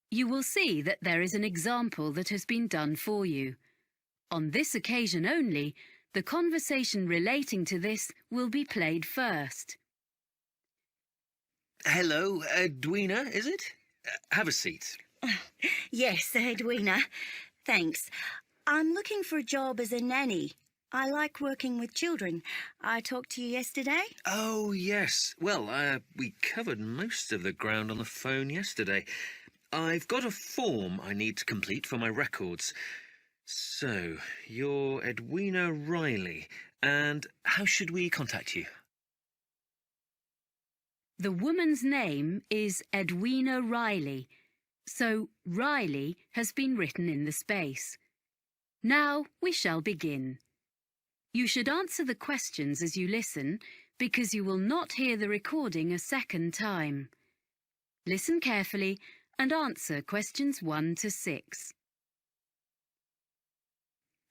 You will see that there is an example that has been done for you. On this occasion only, the conversation relating to this will be played first. Hello, Edwina, is it? Have a seat. Yes, Edwina. Thanks. I'm looking for a job as a nanny. I like working with children. I talked to you yesterday. Oh, yes. Well, we covered most of the ground on the phone yesterday. I've got a form I need to complete for my records. So, you're Edwina Riley, and how should we contact you? The woman's name is Edwina Riley, so Riley has been written in the space. Now we shall begin. You should answer the questions as you listen, because you will not hear the recording a second time. Listen carefully and answer questions 1 to 6.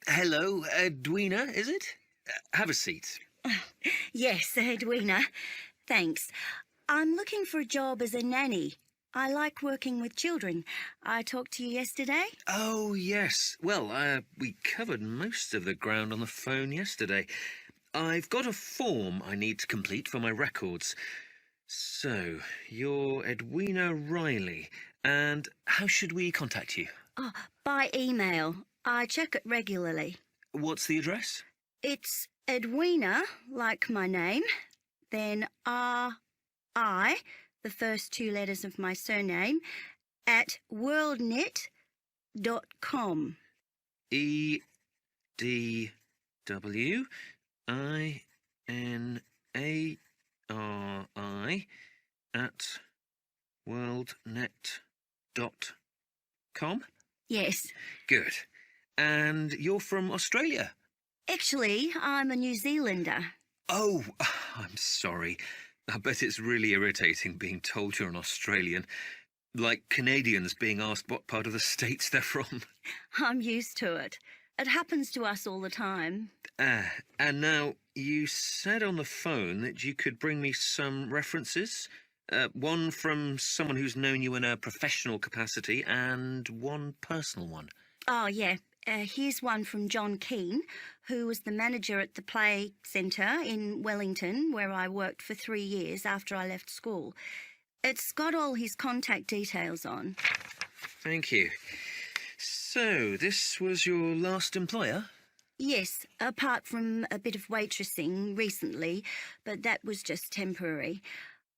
Hello, Edwina, is it? Have a seat. Yes, Edwina. Thanks. I'm looking for a job as a nanny. I like working with children. I talked to you yesterday. Oh, yes. Well, we covered most of the ground on the phone yesterday. I've got a form I need to complete for my records. So, you're Edwina Riley, and how should we contact you? Oh, by email. I check it regularly. What's the address? It's Edwina, like my name, then R-I, the first 2 letters of my surname, at worldnet.com. EDWINARI at worldnet.com? Yes. Good. And you're from Australia? Actually, I'm a New Zealander. Oh, I'm sorry. I bet it's really irritating being told you're an Australian. Like Canadians being asked what part of the States they're from. I'm used to it. It happens to us all the time. And now, you said on the phone that you could bring me some references. One from someone who's known you in a professional capacity and one personal one. Oh, yeah. Here's one from John Keane, who was the manager at the Play Centre in Wellington, where I worked for 3 years after I left school. It's got all his contact details on. Thank you. So, this was your last employer? Yes, apart from a bit of waitressing recently, but that was just temporary.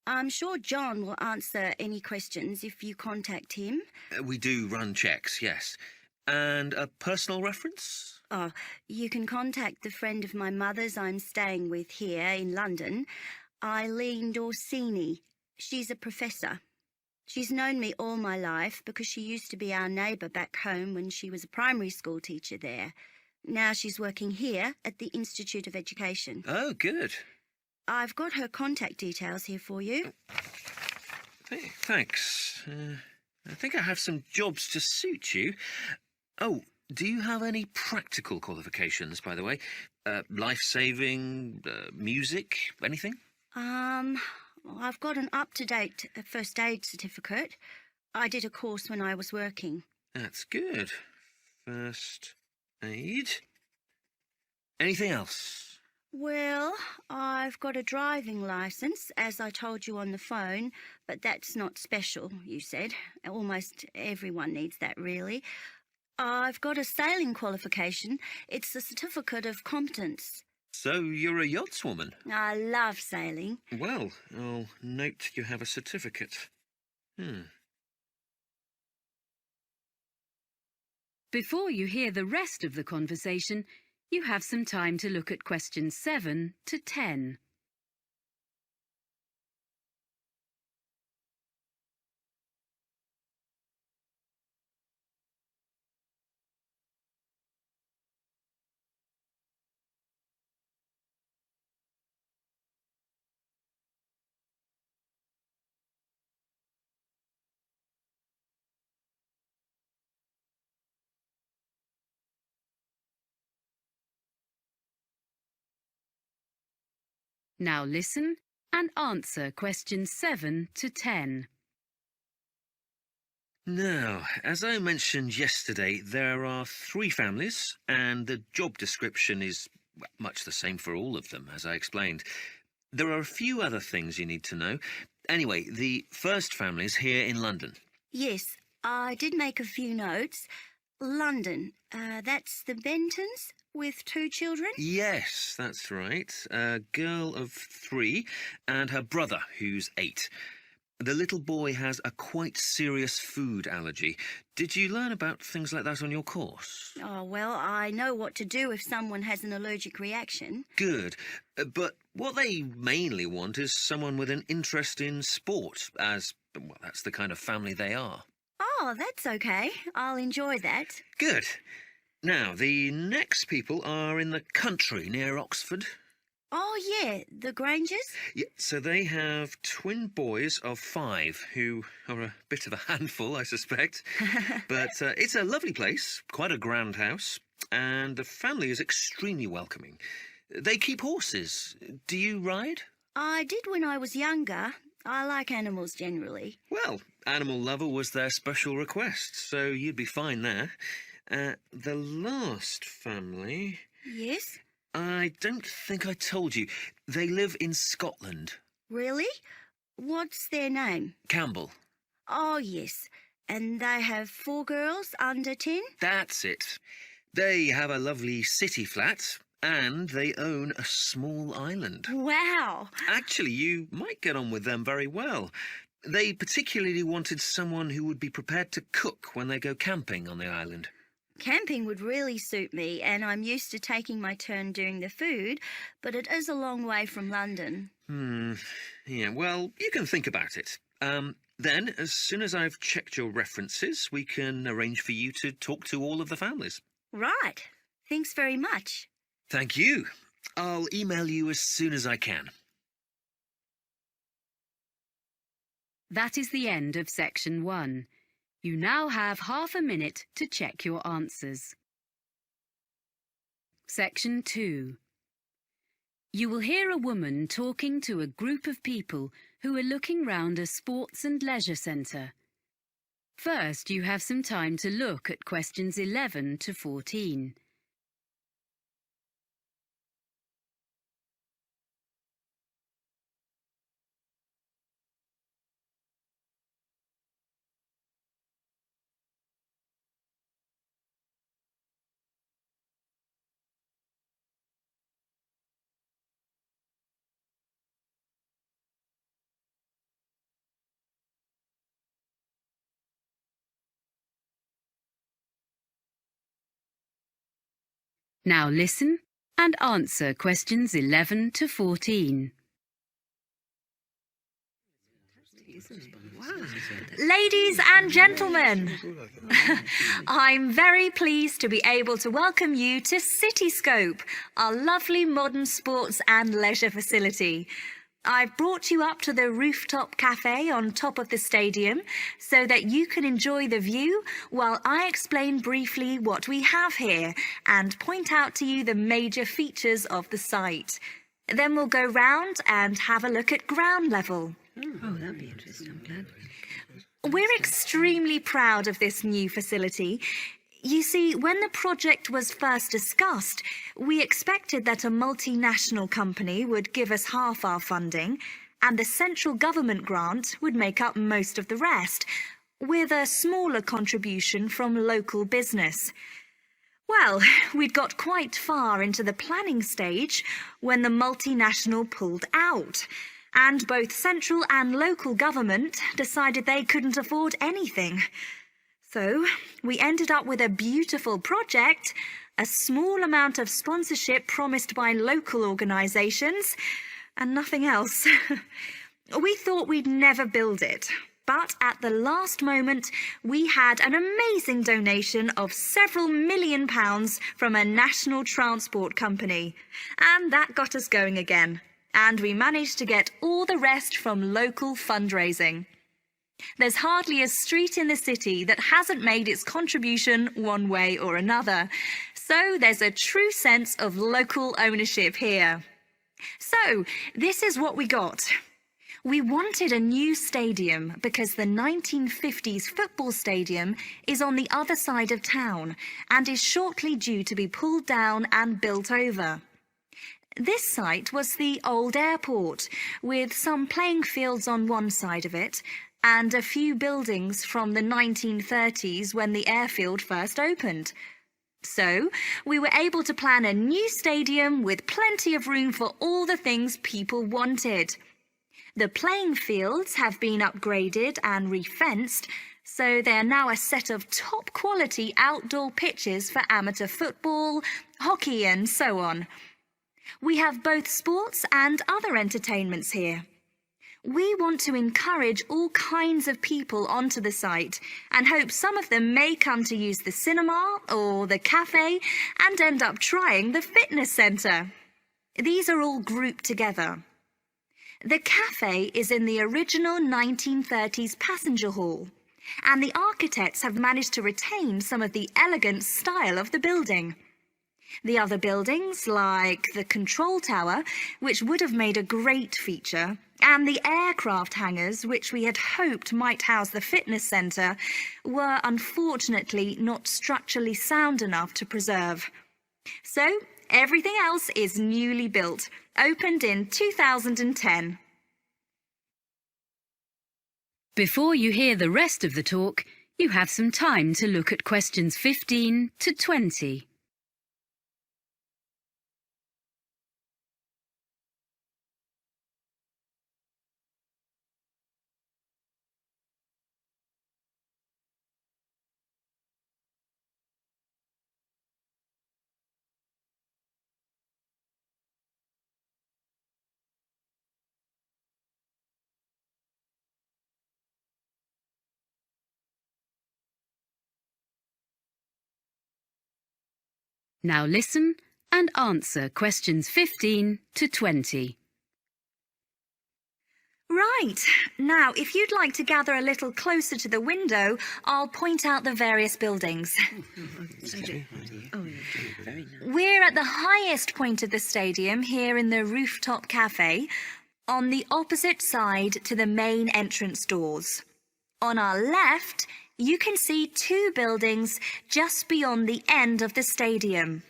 I'm sure John will answer any questions if you contact him. We do run checks, yes. And a personal reference? Oh, you can contact the friend of my mother's I'm staying with here in London, Eileen Dorsini. She's a professor. She's known me all my life because she used to be our neighbour back home when she was a primary school teacher there. Now she's working here at the Institute of Education. Oh, good. I've got her contact details here for you. Thanks. I think I have some jobs to suit you. Oh, do you have any practical qualifications, by the way? Life-saving, music, anything? I've got an up-to-date first aid certificate. I did a course when I was working. That's good. First aid. Anything else? Well, I've got a driving licence, as I told you on the phone, but that's not special, you said. Almost everyone needs that, really. I've got a sailing qualification. It's a certificate of competence. So you're a yachtswoman? I love sailing. Well, I'll note you have a certificate. Before you hear the rest of the conversation, you have some time to look at questions 7 to 10. Now listen and answer questions 7 to 10. Now, as I mentioned yesterday, there are 3 families, and the job description is much the same for all of them, as I explained. There are a few other things you need to know. Anyway, the first family is here in London. Yes, I did make a few notes. London, that's the Bentons with 2 children? Yes, that's right. A girl of 3 and her brother, who's 8. The little boy has a quite serious food allergy. Did you learn about things like that on your course? Oh, well, I know what to do if someone has an allergic reaction. Good. But what they mainly want is someone with an interest in sport, as, well, that's the kind of family they are. Oh, that's okay. I'll enjoy that. Good. Now, the next people are in the country near Oxford. Oh, yeah, the Grangers? Yeah, so they have twin boys of 5 who are a bit of a handful, I suspect. But it's a lovely place, quite a grand house, and the family is extremely welcoming. They keep horses. Do you ride? I did when I was younger. I like animals generally. Well, Animal Lover was their special request, so you'd be fine there. The last family... Yes? I don't think I told you. They live in Scotland. Really? What's their name? Campbell. Oh, yes. And they have 4 girls under 10? That's it. They have a lovely city flat, and they own a small island. Wow! Actually, you might get on with them very well. They particularly wanted someone who would be prepared to cook when they go camping on the island. Camping would really suit me, and I'm used to taking my turn doing the food, but it is a long way from London. Yeah, well, you can think about it. Then, as soon as I've checked your references, we can arrange for you to talk to all of the families. Right. Thanks very much. Thank you. I'll email you as soon as I can. That is the end of section 1. You now have half a minute to check your answers. Section 2. You will hear a woman talking to a group of people who are looking round a sports and leisure centre. First, you have some time to look at questions 11 to 14. Now listen and answer questions 11 to 14. Ladies and gentlemen, I'm very pleased to be able to welcome you to Cityscope, our lovely modern sports and leisure facility. I've brought you up to the rooftop cafe on top of the stadium so that you can enjoy the view while I explain briefly what we have here and point out to you the major features of the site. Then we'll go round and have a look at ground level. Oh, that'd be interesting. I'm glad. We're extremely proud of this new facility. You see, when the project was first discussed, we expected that a multinational company would give us half our funding, and the central government grant would make up most of the rest, with a smaller contribution from local business. Well, we'd got quite far into the planning stage when the multinational pulled out, and both central and local government decided they couldn't afford anything. So we ended up with a beautiful project, a small amount of sponsorship promised by local organisations, and nothing else. We thought we'd never build it, but at the last moment we had an amazing donation of several £million from a national transport company, and that got us going again, and we managed to get all the rest from local fundraising. There's hardly a street in the city that hasn't made its contribution one way or another, so there's a true sense of local ownership here. So, this is what we got. We wanted a new stadium because the 1950s football stadium is on the other side of town and is shortly due to be pulled down and built over. This site was the old airport, with some playing fields on one side of it and a few buildings from the 1930s when the airfield first opened. So, we were able to plan a new stadium with plenty of room for all the things people wanted. The playing fields have been upgraded and refenced, so they are now a set of top-quality outdoor pitches for amateur football, hockey and so on. We have both sports and other entertainments here. We want to encourage all kinds of people onto the site and hope some of them may come to use the cinema or the cafe and end up trying the fitness centre. These are all grouped together. The cafe is in the original 1930s passenger hall, and the architects have managed to retain some of the elegant style of the building. The other buildings, like the control tower, which would have made a great feature, and the aircraft hangars, which we had hoped might house the fitness centre, were unfortunately not structurally sound enough to preserve. So, everything else is newly built, opened in 2010. Before you hear the rest of the talk, you have some time to look at questions 15 to 20. Now listen and answer questions 15 to 20. Right. Now, if you'd like to gather a little closer to the window, I'll point out the various buildings. Oh, yeah. Very nice. We're at the highest point of the stadium here in the rooftop cafe, on the opposite side to the main entrance doors. On our left, you can see two buildings just beyond the end of the stadium.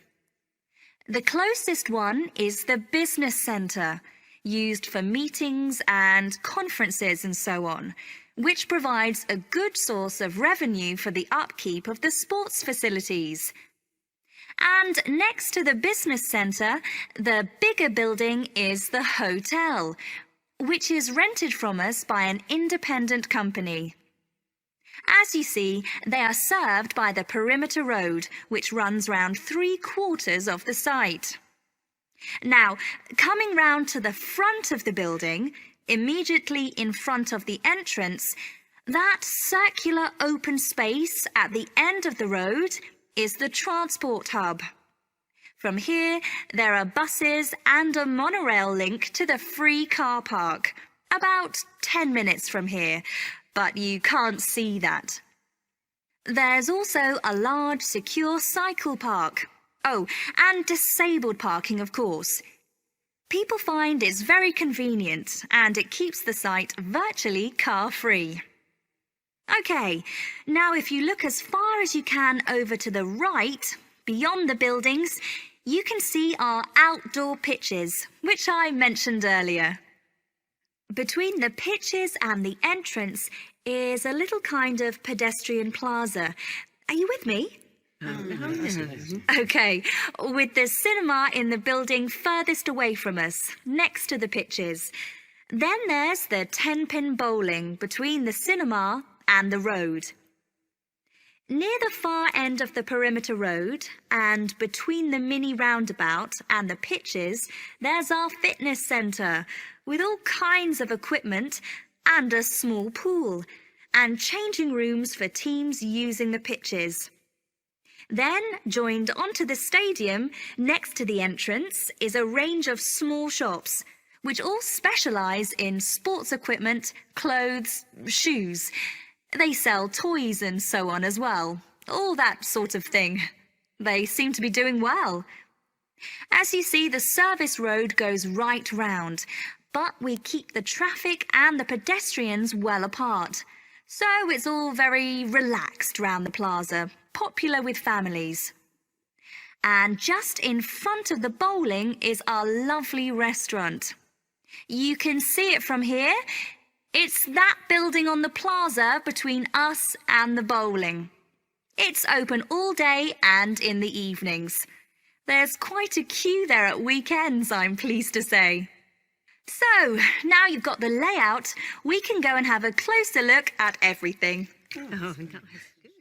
The closest one is the business centre, used for meetings and conferences and so on, which provides a good source of revenue for the upkeep of the sports facilities. And next to the business centre, the bigger building is the hotel, which is rented from us by an independent company. As you see, they are served by the perimeter road, which runs round 3/4 of the site. Now, coming round to the front of the building, immediately in front of the entrance, that circular open space at the end of the road is the transport hub. From here, there are buses and a monorail link to the free car park, about 10 minutes from here, but you can't see that. There's also a large secure cycle park. Oh, and disabled parking, of course. People find it's very convenient and it keeps the site virtually car-free. Okay, now if you look as far as you can over to the right, beyond the buildings, you can see our outdoor pitches, which I mentioned earlier. Between the pitches and the entrance is a little kind of pedestrian plaza. Are you with me? Okay, with the cinema in the building furthest away from us, next to the pitches. Then there's the 10-pin bowling between the cinema and the road. Near the far end of the perimeter road and between the mini roundabout and the pitches, there's our fitness centre with all kinds of equipment and a small pool and changing rooms for teams using the pitches. Then, joined onto the stadium, next to the entrance, is a range of small shops, which all specialise in sports equipment, clothes, shoes. They sell toys and so on as well, all that sort of thing. They seem to be doing well. As you see, the service road goes right round, but we keep the traffic and the pedestrians well apart. So it's all very relaxed round the plaza, popular with families. And just in front of the bowling is our lovely restaurant. You can see it from here. It's that building on the plaza between us and the bowling. It's open all day and in the evenings. There's quite a queue there at weekends, I'm pleased to say. So, now you've got the layout, we can go and have a closer look at everything. Oh, nice. Good.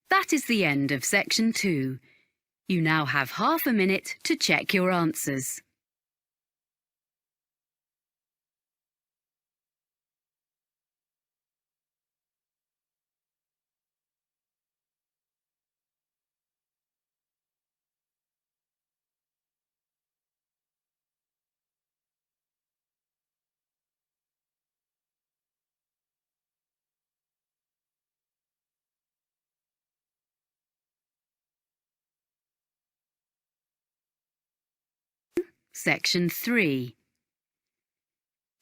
That is the end of section 2. You now have half a minute to check your answers. Section 3.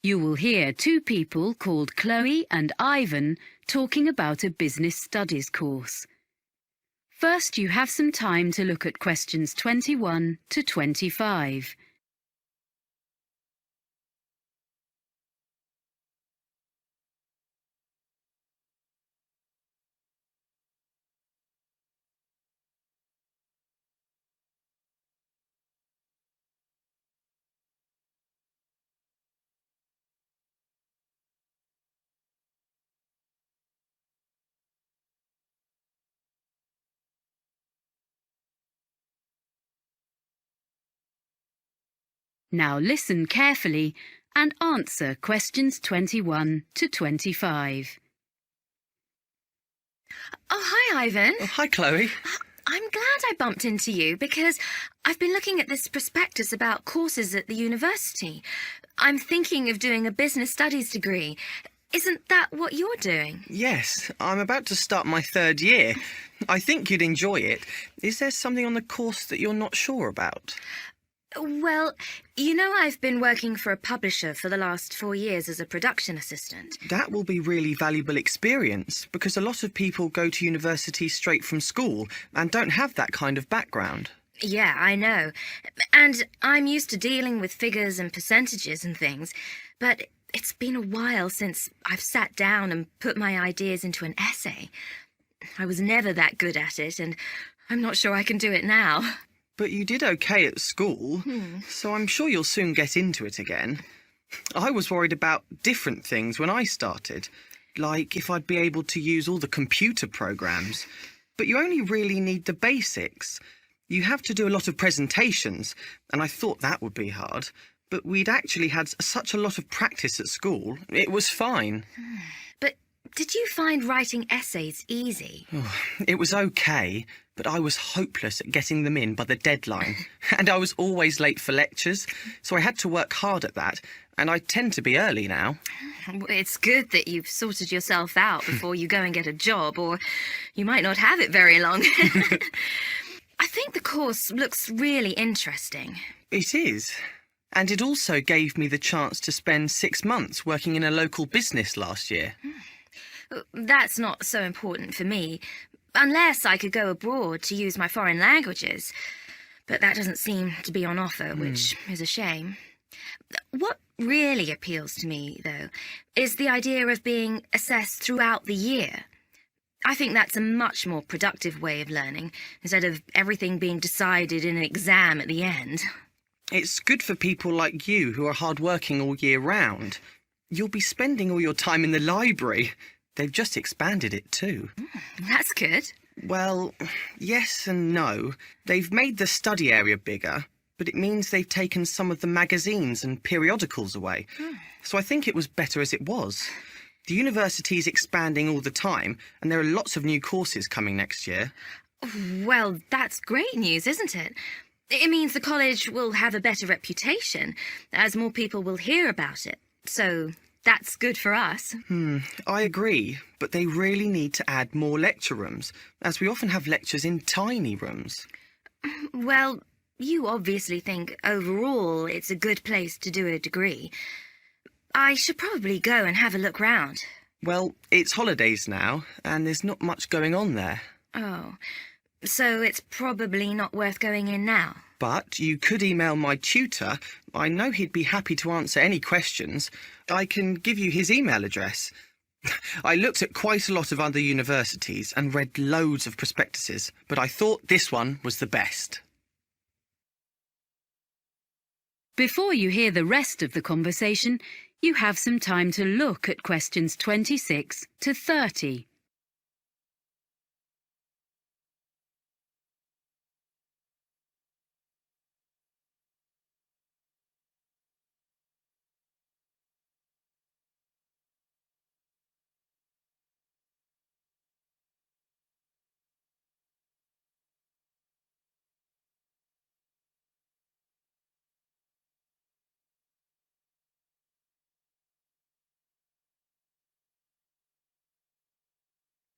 You will hear two people called Chloe and Ivan talking about a business studies course. First, you have some time to look at questions 21 to 25. Now listen carefully and answer questions 21 to 25. Oh, hi, Ivan. Oh, hi, Chloe. I'm glad I bumped into you because I've been looking at this prospectus about courses at the university. I'm thinking of doing a business studies degree. Isn't that what you're doing? Yes, I'm about to start my 3rd year. I think you'd enjoy it. Is there something on the course that you're not sure about? Well, you know I've been working for a publisher for the last 4 years as a production assistant. That will be really valuable experience because a lot of people go to university straight from school and don't have that kind of background. Yeah, I know. And I'm used to dealing with figures and percentages and things, but it's been a while since I've sat down and put my ideas into an essay. I was never that good at it, and I'm not sure I can do it now. But you did okay at school, so I'm sure you'll soon get into it again. I was worried about different things when I started, like if I'd be able to use all the computer programs. But you only really need the basics. You have to do a lot of presentations, and I thought that would be hard. But we'd actually had such a lot of practice at school, it was fine. But did you find writing essays easy? It was okay, but I was hopeless at getting them in by the deadline. And I was always late for lectures, so I had to work hard at that, and I tend to be early now. It's good that you've sorted yourself out before you go and get a job, or you might not have it very long. I think the course looks really interesting. It is. And it also gave me the chance to spend 6 months working in a local business last year. That's not so important for me, unless I could go abroad to use my foreign languages. But that doesn't seem to be on offer, which is a shame. What really appeals to me, though, is the idea of being assessed throughout the year. I think that's a much more productive way of learning, instead of everything being decided in an exam at the end. It's good for people like you who are hard-working all year round. You'll be spending all your time in the library. They've just expanded it too. That's good. Well, yes and no. They've made the study area bigger, but it means they've taken some of the magazines and periodicals away. So I think it was better as it was. The university's expanding all the time, and there are lots of new courses coming next year. Well, that's great news, isn't it? It means the college will have a better reputation, as more people will hear about it. So that's good for us. I agree, but they really need to add more lecture rooms, as we often have lectures in tiny rooms. Well, You obviously think overall it's a good place to do a degree. I should probably go and have a look round. Well, it's holidays now, and there's not much going on there. Oh, so it's probably not worth going in now. But you could email my tutor. I know he'd be happy to answer any questions. I can give you his email address. I looked at quite a lot of other universities and read loads of prospectuses, but I thought this one was the best. Before you hear the rest of the conversation, you have some time to look at questions 26 to 30.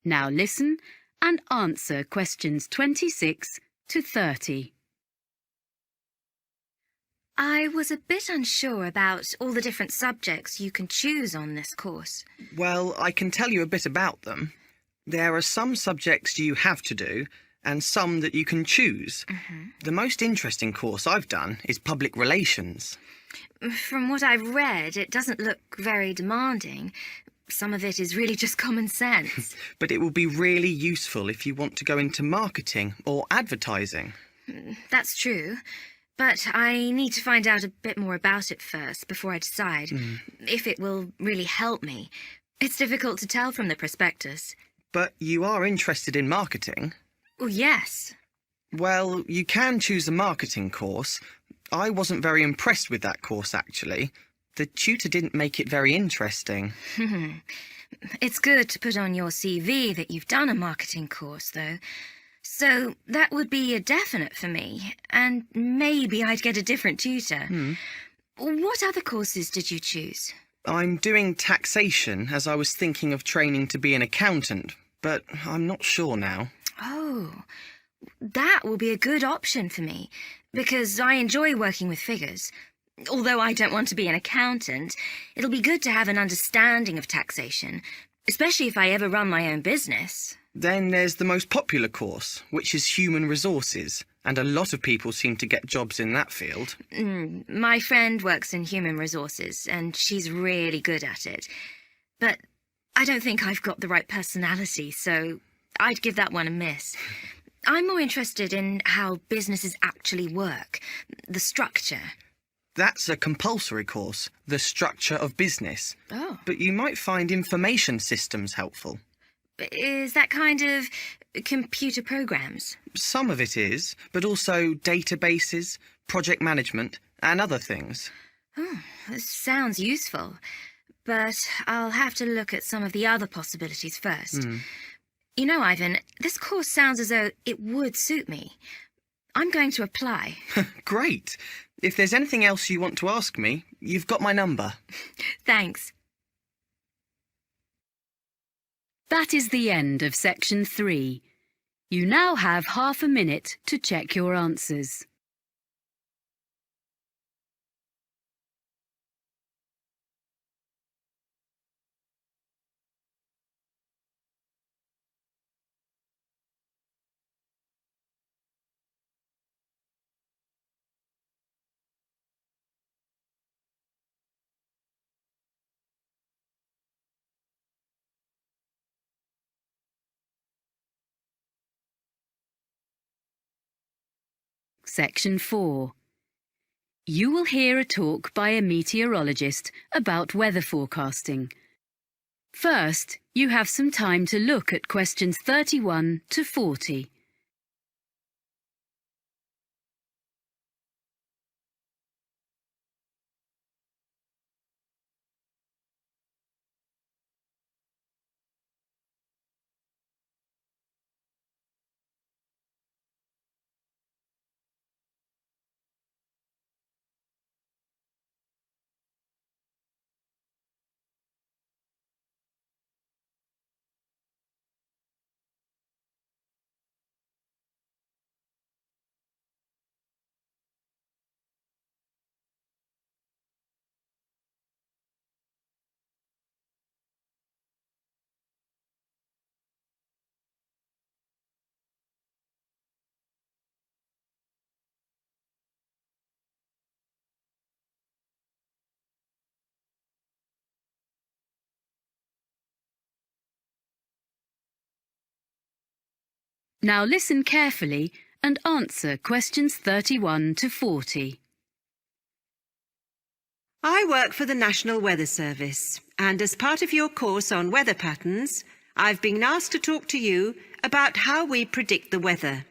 Now listen and answer questions 26 to 30. I was a bit unsure about all the different subjects you can choose on this course. Well, I can tell you a bit about them. There are some subjects you have to do, and some that you can choose. The most interesting course I've done is public relations. From what I've read, it doesn't look very demanding. Some of it is really just common sense. But it will be really useful if you want to go into marketing or advertising. That's true. But I need to find out a bit more about it first before I decide if it will really help me. It's difficult to tell from the prospectus. But you are interested in marketing? Oh, yes. Well, you can choose a marketing course. I wasn't very impressed with that course, actually. The tutor didn't make it very interesting. It's good to put on your CV that you've done a marketing course, though. So that would be a definite for me, and maybe I'd get a different tutor. What other courses did you choose? I'm doing taxation, as I was thinking of training to be an accountant, but I'm not sure now. Oh, that will be a good option for me, because I enjoy working with figures. Although I don't want to be an accountant, it'll be good to have an understanding of taxation, especially if I ever run my own business. Then there's the most popular course, which is human resources, and a lot of people seem to get jobs in that field. My friend works in human resources, and she's really good at it. But I don't think I've got the right personality, so I'd give that one a miss. I'm more interested in how businesses actually work, the structure. That's a compulsory course, the structure of business. Oh. But you might find information systems helpful. Is that kind of computer programs? Some of it is, but also databases, project management, and other things. Oh, this sounds useful. But I'll have to look at some of the other possibilities first. You know, Ivan, this course sounds as though it would suit me. I'm going to apply. Great. If there's anything else you want to ask me, you've got my number. Thanks. That is the end of section 3. You now have half a minute to check your answers. Section 4. You will hear a talk by a meteorologist about weather forecasting. First, you have some time to look at questions 31 to 40. Now listen carefully and answer questions 31 to 40. I work for the National Weather Service, and as part of your course on weather patterns, I've been asked to talk to you about how we predict the weather.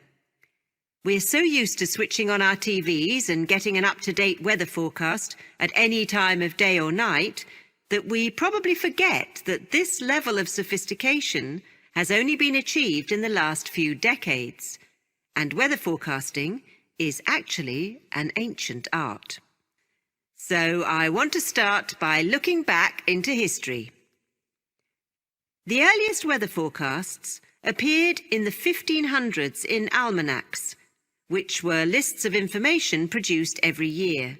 We're so used to switching on our TVs and getting an up-to-date weather forecast at any time of day or night that we probably forget that this level of sophistication has only been achieved in the last few decades, and weather forecasting is actually an ancient art. So I want to start by looking back into history. The earliest weather forecasts appeared in the 1500s in almanacs, which were lists of information produced every year.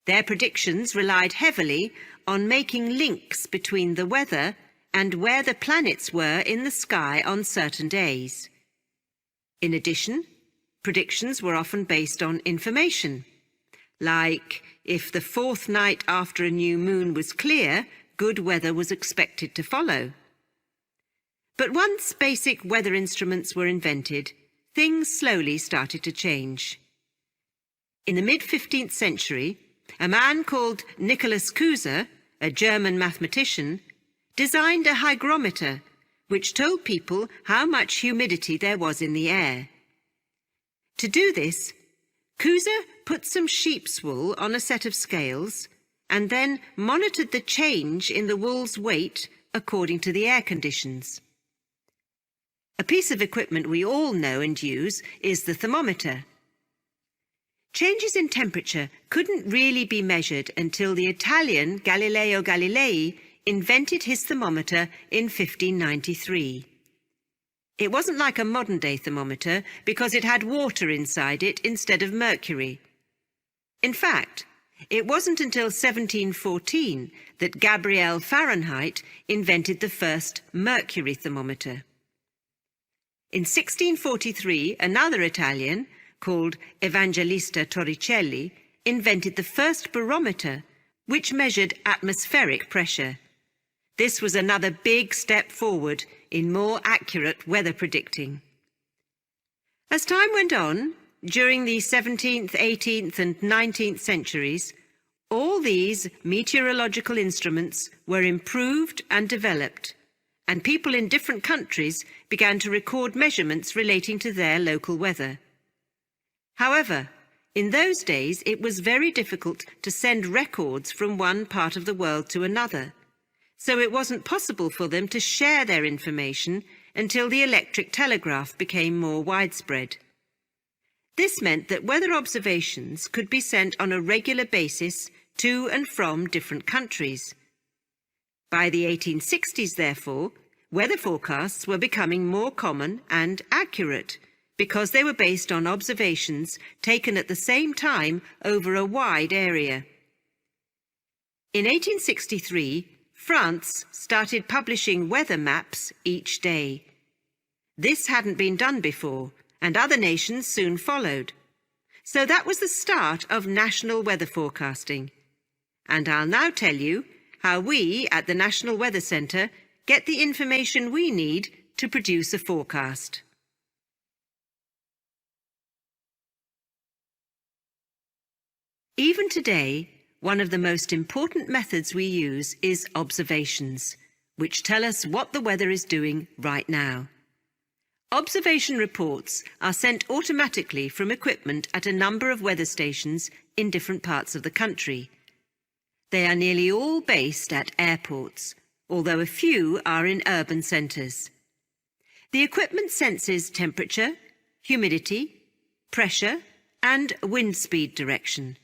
Their predictions relied heavily on making links between the weather and where the planets were in the sky on certain days. In addition, predictions were often based on information, like if the fourth night after a new moon was clear, good weather was expected to follow. But once basic weather instruments were invented, things slowly started to change. In the mid-15th century, a man called Nicholas Cusa, a German mathematician, designed a hygrometer which told people how much humidity there was in the air. To do this, Cusa put some sheep's wool on a set of scales and then monitored the change in the wool's weight according to the air conditions. A piece of equipment we all know and use is the thermometer. Changes in temperature couldn't really be measured until the Italian Galileo Galilei invented his thermometer in 1593. It wasn't like a modern-day thermometer because it had water inside it instead of mercury. In fact, it wasn't until 1714 that Gabriel Fahrenheit invented the first mercury thermometer. In 1643, another Italian, called Evangelista Torricelli, invented the first barometer, which measured atmospheric pressure. This was another big step forward in more accurate weather predicting. As time went on, during the 17th, 18th and 19th centuries, all these meteorological instruments were improved and developed, and people in different countries began to record measurements relating to their local weather. However, in those days it was very difficult to send records from one part of the world to another, so it wasn't possible for them to share their information until the electric telegraph became more widespread. This meant that weather observations could be sent on a regular basis to and from different countries. By the 1860s, therefore, weather forecasts were becoming more common and accurate because they were based on observations taken at the same time over a wide area. In 1863, France started publishing weather maps each day. This hadn't been done before, and other nations soon followed. So that was the start of national weather forecasting. And I'll now tell you how we at the National Weather Centre get the information we need to produce a forecast. Even today, one of the most important methods we use is observations, which tell us what the weather is doing right now. Observation reports are sent automatically from equipment at a number of weather stations in different parts of the country. They are nearly all based at airports, although a few are in urban centres. The equipment senses temperature, humidity, pressure, and wind speed direction.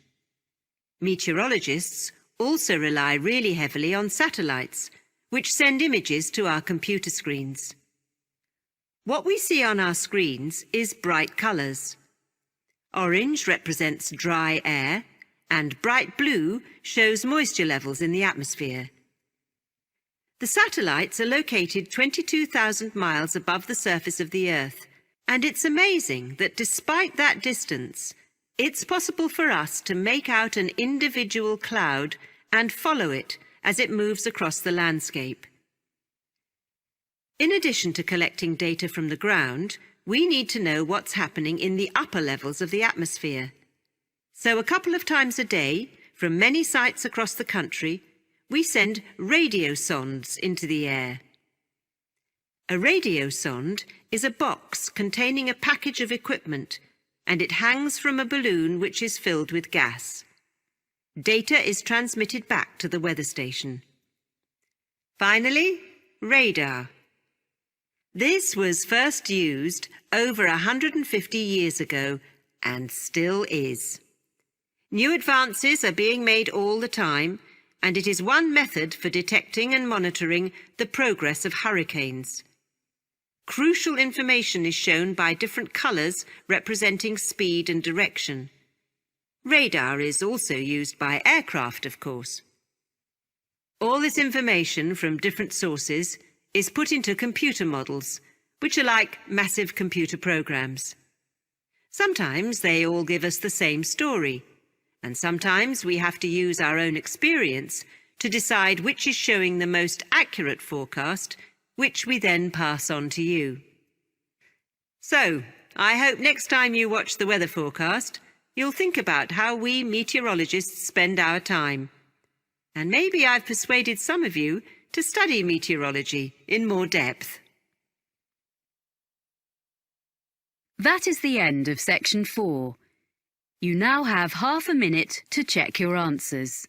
Meteorologists also rely really heavily on satellites, which send images to our computer screens. What we see on our screens is bright colours. Orange represents dry air, and bright blue shows moisture levels in the atmosphere. The satellites are located 22,000 miles above the surface of the Earth, and it's amazing that despite that distance, it's possible for us to make out an individual cloud and follow it as it moves across the landscape. In addition to collecting data from the ground, we need to know what's happening in the upper levels of the atmosphere. So a couple of times a day, from many sites across the country, we send radio sondes into the air. A radio sonde is a box containing a package of equipment, and it hangs from a balloon which is filled with gas. Data is transmitted back to the weather station. Finally, radar. This was first used over 150 years ago and still is. New advances are being made all the time, and it is one method for detecting and monitoring the progress of hurricanes. Crucial information is shown by different colours representing speed and direction. Radar is also used by aircraft, of course. All this information from different sources is put into computer models, which are like massive computer programs. Sometimes they all give us the same story, and sometimes we have to use our own experience to decide which is showing the most accurate forecast, which we then pass on to you. So, I hope next time you watch the weather forecast, you'll think about how we meteorologists spend our time. And maybe I've persuaded some of you to study meteorology in more depth. That is the end of section 4. You now have half a minute to check your answers.